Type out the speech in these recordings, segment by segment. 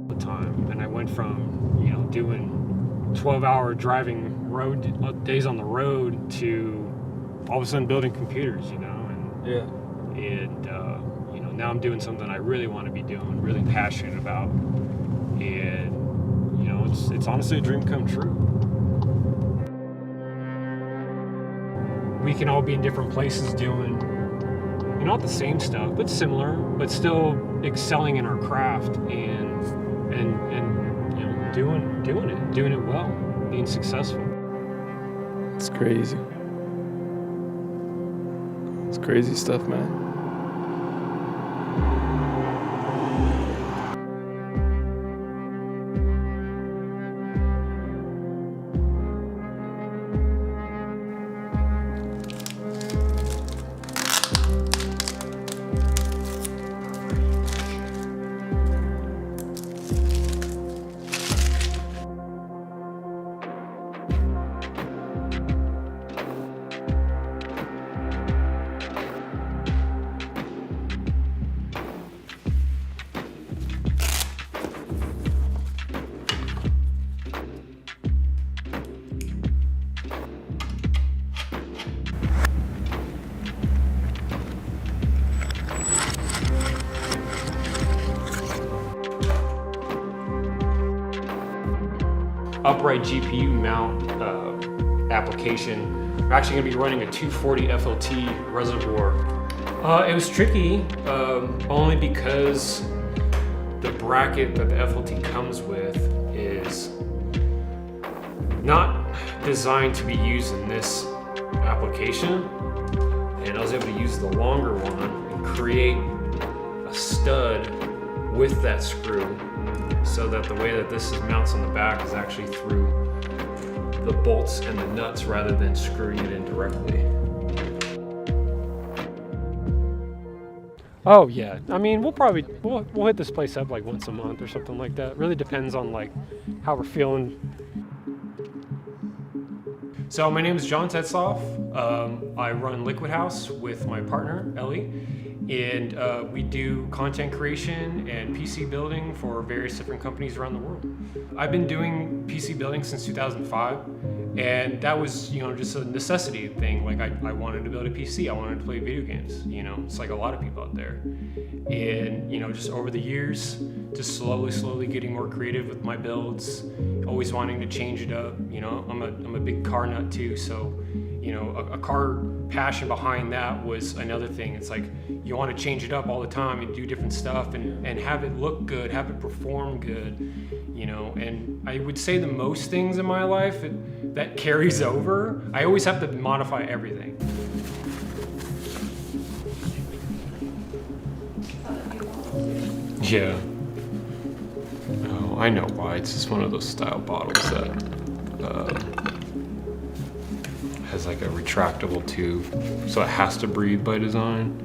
the time, and I went from, you know, doing 12-hour driving road days on the road to all of a sudden building computers, you know, and you know, now I'm doing something I really want to be doing, really passionate about, and you know, it's honestly a dream come true. We can all be in different places doing, you know, not the same stuff, but similar, but still excelling in our craft and you know, doing it well, being successful. It's crazy. It's crazy stuff, man. Upright GPU mount application. We're actually going to be running a 240 FLT reservoir. It was tricky only because the bracket that the FLT comes with is not designed to be used in this application, and I was able to use the longer one and create a stud with that screw, so that the way that this mounts on the back is actually through the bolts and the nuts rather than screwing it in directly. Oh yeah, I mean, we'll hit this place up like once a month or something like that. Really depends on like how we're feeling. So my name is John Tetzlaff. I run LiquidHaus with my partner, Ellie. And we do content creation and PC building for various different companies around the world. I've been doing PC building since 2005, and that was, you know, just a necessity thing. Like I wanted to build a PC, I wanted to play video games, you know, it's like a lot of people out there. And, you know, just over the years, just slowly getting more creative with my builds, always wanting to change it up. You know, I'm a big car nut too, so, you know, a car passion behind that was another thing. It's like you want to change it up all the time and do different stuff and have it look good, have it perform good, you know. And I would say the most things in my life that carries over, I always have to modify everything. Yeah. Oh, I know why. It's just one of those style bottles that has like a retractable tube, so it has to breathe by design.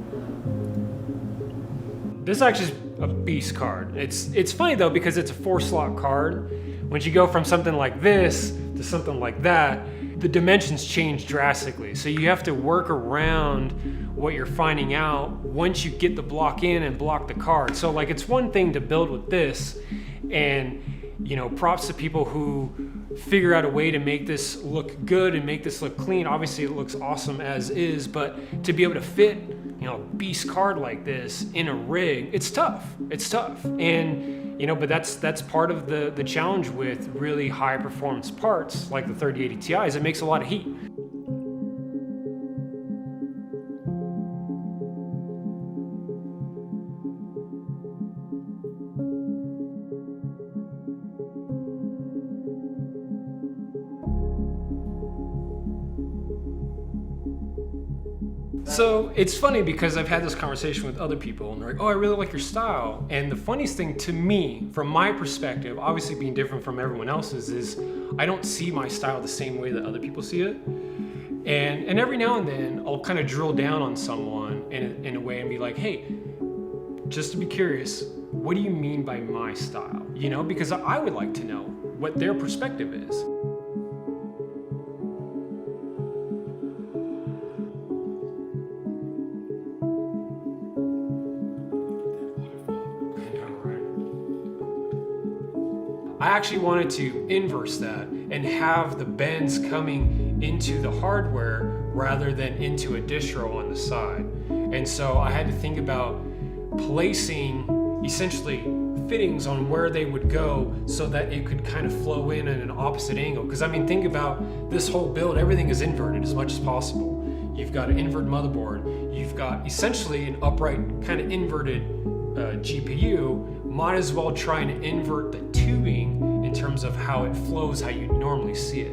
This actually is a beast card. It's funny though, because it's a 4-slot card. Once you go from something like this to something like that, the dimensions change drastically. So you have to work around what you're finding out once you get the block in and block the card. So like, it's one thing to build with this, and you know, props to people who figure out a way to make this look good and make this look clean. Obviously it looks awesome as is, but to be able to fit, you know, a beast card like this in a rig, it's tough. It's tough. And, you know, but that's part of the challenge with really high performance parts like the 3080 Ti is it makes a lot of heat. So it's funny because I've had this conversation with other people and they're like, oh, I really like your style. And the funniest thing to me, from my perspective, obviously being different from everyone else's, is I don't see my style the same way that other people see it. And every now and then I'll kind of drill down on someone in a way and be like, hey, just to be curious, what do you mean by my style? You know, because I would like to know what their perspective is. I actually wanted to inverse that and have the bends coming into the hardware rather than into a distro on the side. And so I had to think about placing essentially fittings on where they would go so that it could kind of flow in at an opposite angle. Because I mean, think about this whole build, everything is inverted as much as possible. You've got an inverted motherboard, you've got essentially an upright kind of inverted GPU. Might as well try and invert the tubing in terms of how it flows, how you normally see it.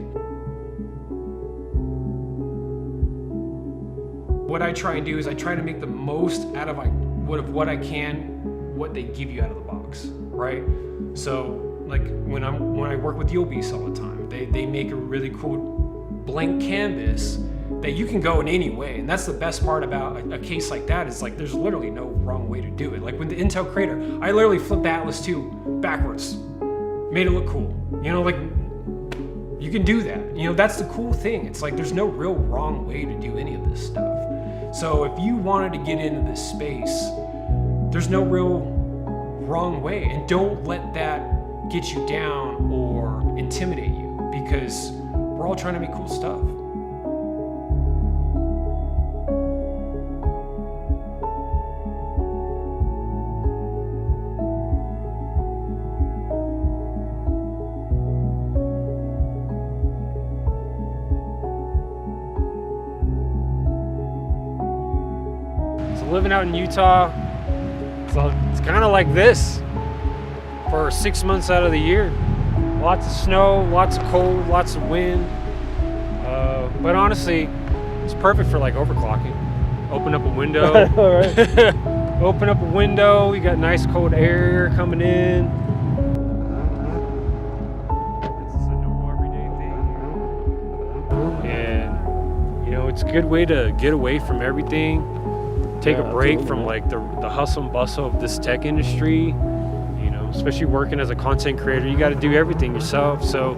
What I try and do is I try to make the most out of what I can, what they give you out of the box, right? So like when I work with Yobis all the time, they make a really cool blank canvas that you can go in any way. And that's the best part about a case like that, is like there's literally no wrong way to do it. Like with the Intel Crater, I literally flipped the Atlas II backwards, made it look cool. You know, like you can do that. You know, that's the cool thing. It's like there's no real wrong way to do any of this stuff. So if you wanted to get into this space, there's no real wrong way. And don't let that get you down or intimidate you, because we're all trying to make cool stuff. Living out in Utah, so it's kind of like this for 6 months out of the year. Lots of snow, lots of cold, lots of wind. But honestly, it's perfect for like overclocking. Open up a window. Open up a window, you got nice cold air coming in. This is a normal everyday thing. And you know, it's a good way to get away from everything. Take a break from like the hustle and bustle of this tech industry, you know, especially working as a content creator. You got to do everything yourself. So